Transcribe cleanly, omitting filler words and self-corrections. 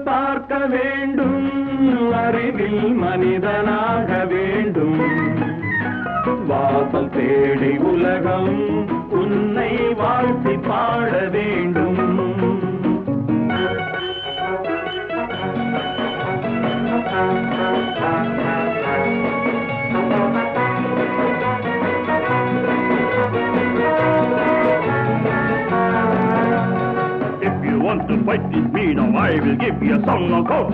பார்க்க வேண்டும், அறிவில் மனிதனாக வேண்டும், வாசல் தேடி உலகம் உன்னை வாழ்த்தி பாட வேண்டும். Want to fight with me now, I will give you a song of hope.